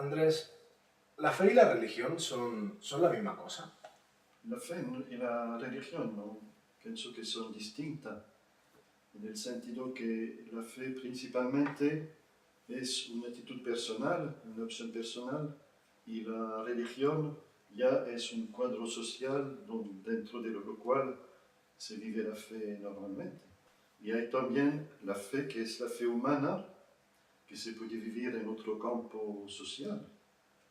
Andrés, ¿la fe y la religión son la misma cosa? La fe y la religión, no, pienso que son distintas, en el sentido que la fe principalmente es una actitud personal, una opción personal, y la religión ya es un cuadro social dentro de lo cual se vive la fe normalmente. Y hay también la fe que es la fe humana, que se puede vivir en otro campo social.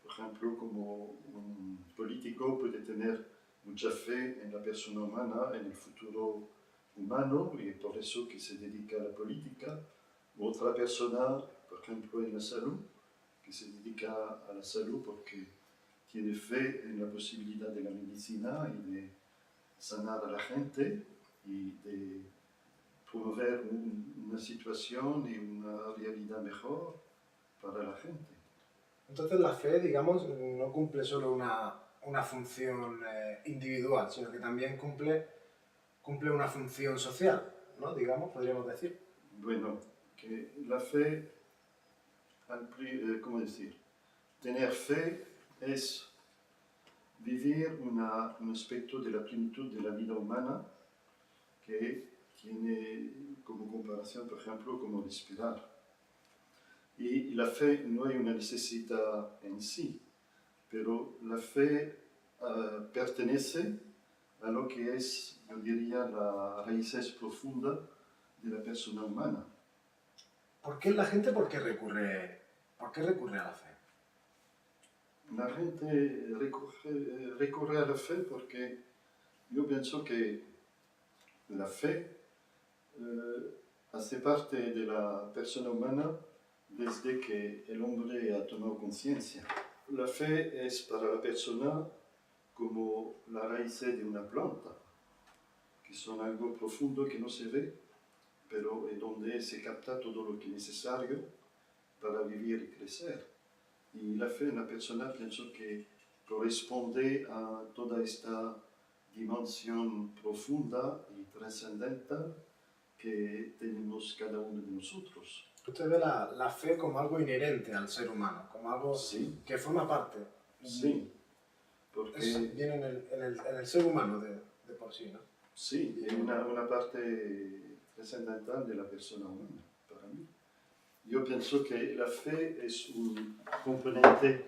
Por ejemplo, como un político puede tener mucha fe en la persona humana, en el futuro humano, y por eso que se dedica a la política. Otra persona, por ejemplo, en la salud, que se dedica a la salud porque tiene fe en la posibilidad de la medicina y de sanar a la gente y de promover una situación y una realidad mejor para la gente. Entonces la fe, digamos, no cumple solo una función individual, sino que también cumple una función social, ¿no? Digamos, podríamos decir. Bueno, que la fe, ¿cómo decir? Tener fe es vivir un aspecto de la plenitud de la vida humana que tiene como comparación, por ejemplo, como respirar. Y la fe no hay una necesidad en sí, pero la fe pertenece a lo que es, yo diría, la raíces profunda de la persona humana. ¿Por qué la gente por qué recurre a la fe? La gente recurre a la fe porque yo pienso que la fe hace parte de la persona humana desde que el hombre ha tomado conciencia. La fe es para la persona como la raíz de una planta, que son algo profundo que no se ve, pero en donde se capta todo lo que es necesario para vivir y crecer. Y la fe en la persona pienso que corresponde a toda esta dimensión profunda y trascendental que tenemos cada uno de nosotros. Usted ve la fe como algo inherente al ser humano, como algo Sí, que forma parte. sí, porque Viene en el ser humano de por sí, ¿no? sí, es una parte trascendental de la persona humana, para mí. Yo pienso que la fe es un componente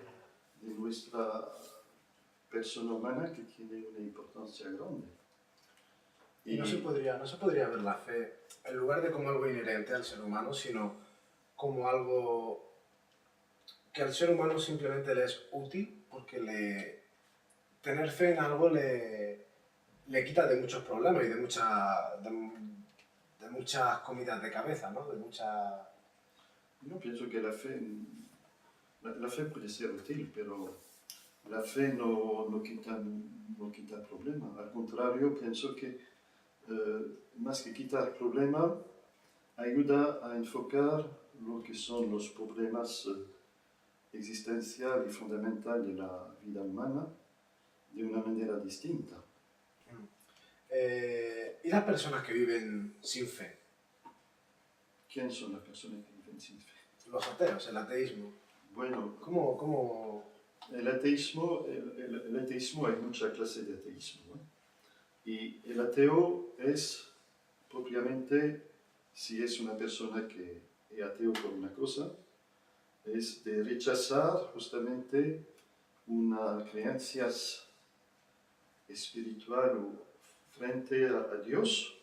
de nuestra persona humana que tiene una importancia grande. Y no se podría ver la fe en lugar de como algo inherente al ser humano, sino como algo que al ser humano simplemente le es útil, porque tener fe en algo le quita de muchos problemas y de muchas comidas de cabeza, ¿no? Yo pienso que la fe puede ser útil, pero la fe no quita el problema. Al contrario, pienso que más que quitar problema, ayuda a enfocar lo que son los problemas existencial y fundamental de la vida humana de una manera distinta. ¿Y las personas que viven sin fe? ¿Quién son las personas que viven sin fe? Los ateos, el ateísmo. Bueno, ¿Cómo? el ateísmo, hay mucha clase de ateísmo, ¿no? Y el ateo es propiamente, si es una persona que es ateo por una cosa, es de rechazar justamente unas creencias espiritual o frente a Dios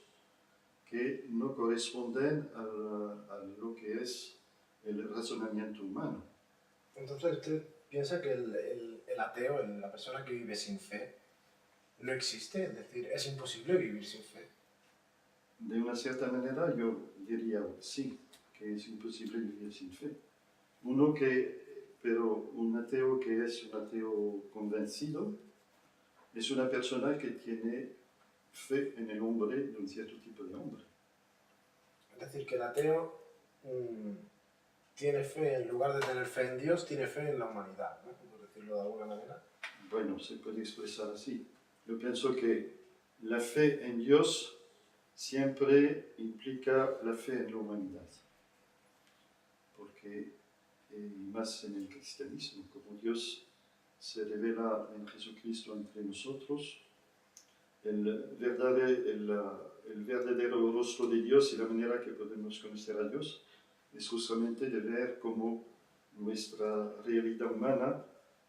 que no corresponden a lo que es el razonamiento humano. Entonces usted piensa que el ateo, la persona que vive sin fe, no existe, es decir, es imposible vivir sin fe. De una cierta manera yo diría sí, que es imposible vivir sin fe. Pero un ateo que es un ateo convencido, es una persona que tiene fe en el hombre, de un cierto tipo de hombre. Es decir, que el ateo tiene fe, en lugar de tener fe en Dios, tiene fe en la humanidad, ¿no? Por decirlo de alguna manera. Bueno, se puede expresar así. Yo pienso que la fe en Dios siempre implica la fe en la humanidad. Porque y más en el cristianismo, como Dios se revela en Jesucristo entre nosotros, el verdadero rostro de Dios y la manera que podemos conocer a Dios es justamente de ver cómo nuestra realidad humana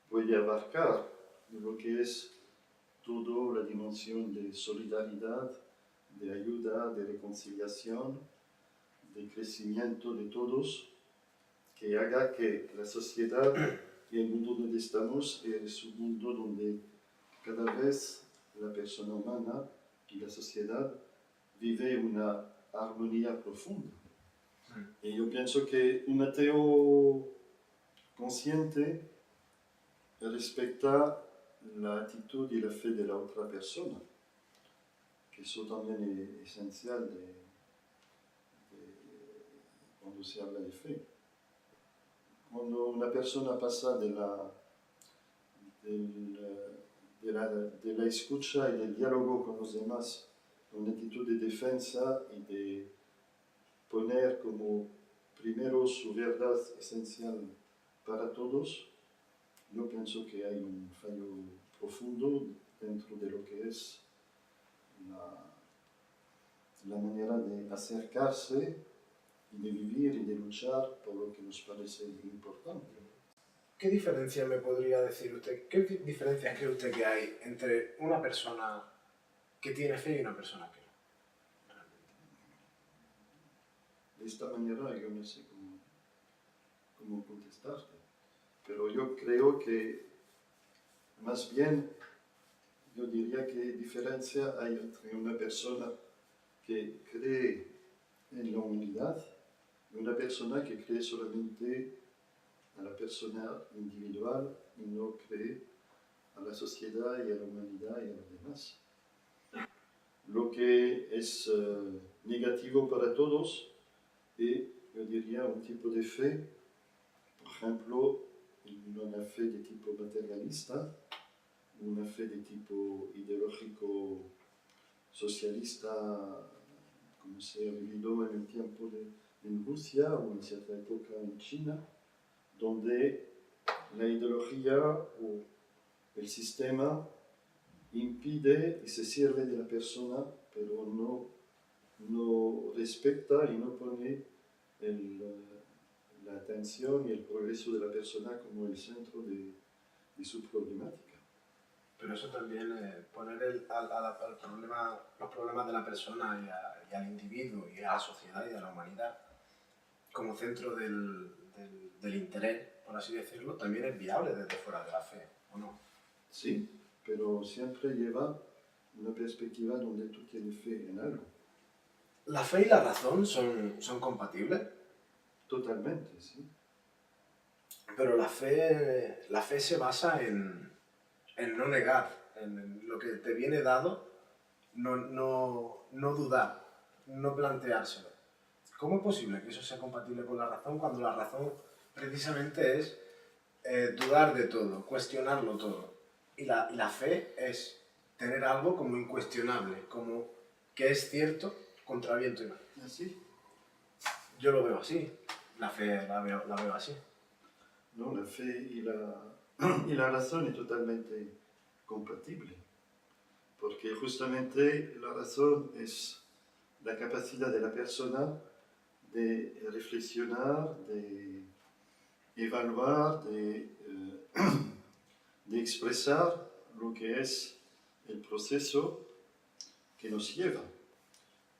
puede abarcar lo que es toda la dimensión de solidaridad, de ayuda, de reconciliación, de crecimiento de todos, que haga que la sociedad y el mundo donde estamos es un mundo donde cada vez la persona humana y la sociedad vive una armonía profunda. Y yo pienso que un ateo consciente respeta la actitud y la fe de la otra persona, que eso también es esencial cuando se habla de fe. Cuando una persona pasa de la escucha y del diálogo con los demás a una actitud de defensa y de poner como primero su verdad esencial para todos, yo pienso que hay un fallo profundo dentro de lo que es la manera de acercarse y de vivir y de luchar por lo que nos parece importante. ¿Qué diferencia me podría decir usted? ¿Qué diferencias cree usted que hay entre una persona que tiene fe y una persona que no? De esta manera yo no sé cómo contestarte, pero yo creo que más bien yo diría que diferencia hay entre una persona que cree en la humanidad y una persona que cree solamente a la persona individual y no cree a la sociedad y a la humanidad y a los demás. Lo que es negativo para todos es, yo diría, un tipo de fe, por ejemplo, una fe de tipo materialista, una fe de tipo ideológico socialista, como se ha vivido en el tiempo en Rusia o en cierta época en China, donde la ideología o el sistema impide y se sirve de la persona, pero no respeta y no pone la atención y el progreso de la persona como el centro de su problemática. Pero eso también, poner los problemas de la persona y al individuo y a la sociedad y a la humanidad como centro del interés, por así decirlo, también es viable desde fuera de la fe, ¿o no? Sí, pero siempre lleva una perspectiva donde tú tienes fe en algo. ¿La fe y la razón son compatibles? Totalmente, sí. Pero la fe se basa en no negar, en lo que te viene dado, no dudar, no planteárselo. ¿Cómo es posible que eso sea compatible con la razón cuando la razón precisamente es dudar de todo, cuestionarlo todo? Y la fe es tener algo como incuestionable, como que es cierto contra viento y mar. ¿Así? Yo lo veo así, la fe la veo así. No, la fe y la razón es totalmente compatible, porque justamente la razón es la capacidad de la persona de reflexionar, de evaluar, de expresar lo que es el proceso que nos lleva.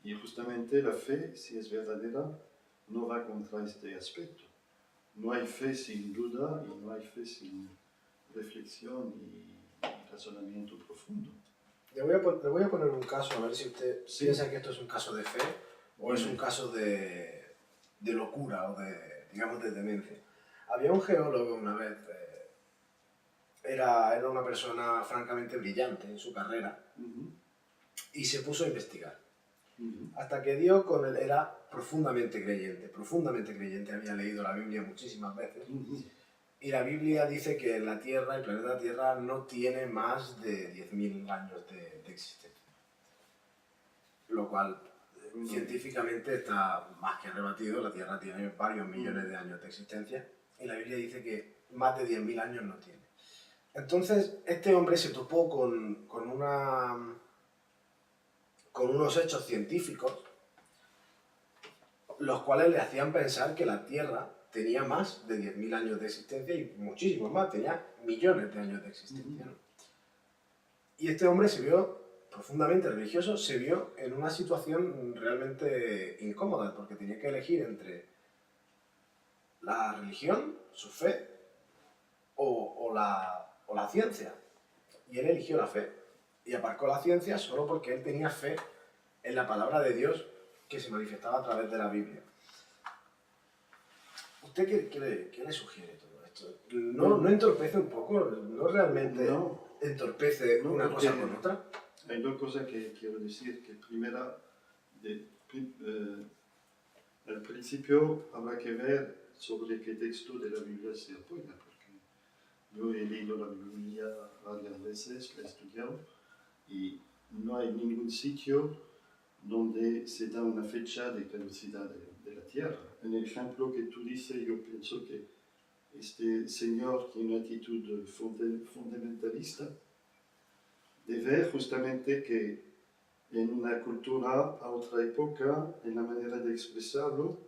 Y justamente la fe, si es verdadera, no va contra este aspecto. No hay fe sin duda y no hay fe sin reflexión y razonamiento profundo. Le voy a poner un caso, a ver si usted piensa que esto es un caso de fe o es un caso de locura o digamos, de demencia. Había un geólogo una vez, era una persona francamente brillante en su carrera y se puso a investigar. Hasta que dio con él, era profundamente creyente, había leído la Biblia muchísimas veces. Y la Biblia dice que la Tierra, el planeta Tierra, no tiene más de 10.000 años de existencia. Lo cual científicamente está más que rebatido. La Tierra tiene varios millones de años de existencia. y la Biblia dice que más de 10.000 años no tiene. Entonces, este hombre se topó con unos hechos científicos, los cuales le hacían pensar que la Tierra tenía más de 10.000 años de existencia y muchísimos más, tenía millones de años de existencia, ¿no? Y este hombre se vio profundamente religioso, se vio en una situación realmente incómoda, porque tenía que elegir entre la religión, su fe, o la ciencia. Y él eligió la fe, y aparcó la ciencia solo porque él tenía fe en la palabra de Dios que se manifestaba a través de la Biblia. ¿Usted qué le sugiere todo esto? ¿No entorpece un poco? ¿No realmente entorpece una cosa con otra? Hay dos cosas que quiero decir. Que primera, al principio habrá que ver sobre qué texto de la Biblia se apoya, porque yo he leído la Biblia varias veces, la he estudiado, y no hay ningún sitio donde se da una fecha de caducidad de la Tierra. En el ejemplo que tú dices, yo pienso que este señor tiene una actitud fundamentalista de ver justamente que en una cultura a otra época, en la manera de expresarlo,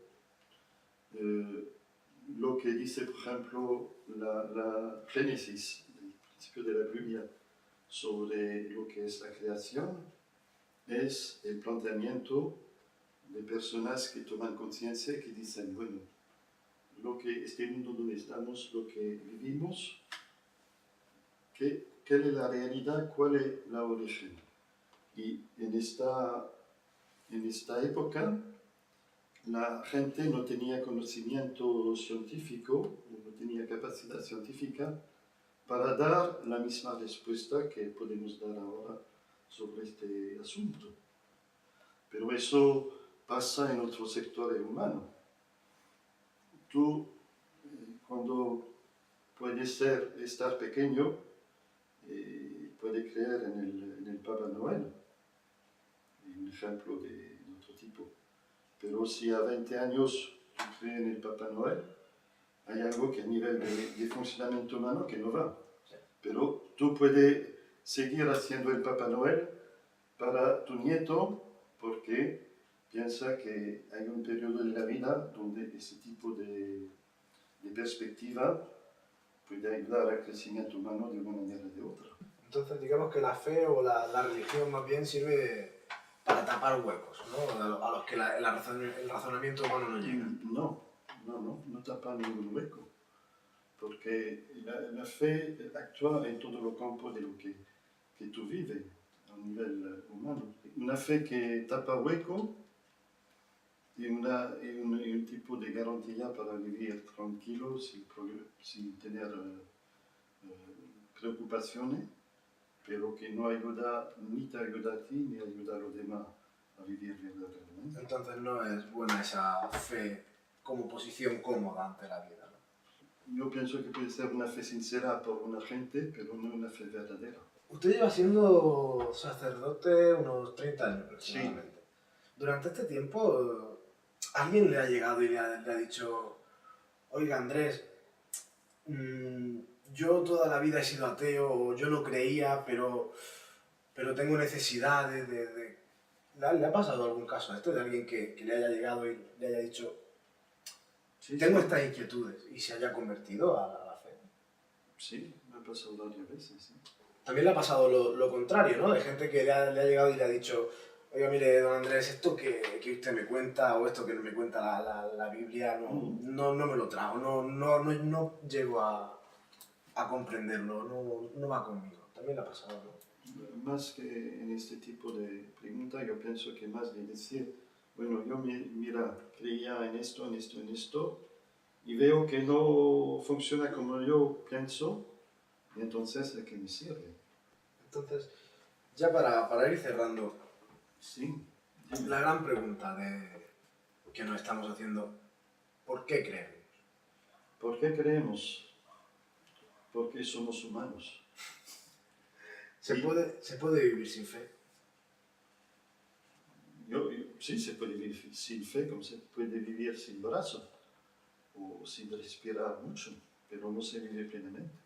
lo que dice, por ejemplo, la Génesis, el principio de la Biblia, sobre lo que es la creación, es el planteamiento de personas que toman conciencia y que dicen, bueno, este mundo donde estamos, lo que vivimos, ¿qué es la realidad? ¿Cuál es la origen? Y en esta época, la gente no tenía conocimiento científico, no tenía capacidad científica para dar la misma respuesta que podemos dar ahora sobre este asunto. Pero eso pasa en otros sectores humanos. Tú, cuando puedes estar pequeño, puedes creer en el Papa Noel, un ejemplo de otro tipo. Pero si a 20 años tú crees en el Papa Noel, hay algo que a nivel de funcionamiento humano que no va. Pero tú puedes seguir haciendo el Papa Noel para tu nieto porque piensa que hay un periodo de la vida donde ese tipo de perspectiva puede ayudar al crecimiento humano de una manera o de otra. Entonces, digamos que la fe o la religión más bien sirve para tapar huecos, ¿no? A los que el razonamiento humano no llega. No tapa ningún hueco, porque la fe actúa en todo el campo de lo que tú vives a nivel humano. Una fe que tapa hueco y un tipo de garantía para vivir tranquilo sin tener preocupaciones, pero que no ayuda, ni te ayuda a ti ni ayuda a los demás a vivir verdaderamente. Entonces no es buena esa fe como posición cómoda ante la vida, ¿no? Yo pienso que puede ser una fe sincera por una gente, pero no una fe verdadera. Usted lleva siendo sacerdote unos 30 años aproximadamente. Sí. Durante este tiempo, ¿alguien le ha llegado y le ha dicho, oiga Andrés, yo toda la vida he sido ateo, o yo lo creía, pero tengo necesidad de... ¿Le ha pasado algún caso a esto de alguien que le haya llegado y le haya dicho, tengo estas inquietudes, y se haya convertido a la fe? Sí, me ha pasado varias veces, sí. También le ha pasado lo contrario, ¿no? De gente que le ha llegado y le ha dicho, oiga, mire, don Andrés, esto que usted me cuenta o esto que me cuenta la Biblia, no me lo trago, no llego a comprenderlo, no va conmigo. También le ha pasado, ¿no? Más que en este tipo de preguntas, yo pienso que más de decir, bueno, yo mira, creía en esto, y veo que no funciona como yo pienso, y entonces ¿de qué me sirve? Entonces, ya para ir cerrando, sí, la gran pregunta que nos estamos haciendo, ¿por qué creemos? ¿Por qué creemos? Porque somos humanos. ¿Se puede vivir sin fe? Sí, se puede vivir sin fe, como se puede vivir sin brazos. o sin respirar mucho, pero no se vive plenamente.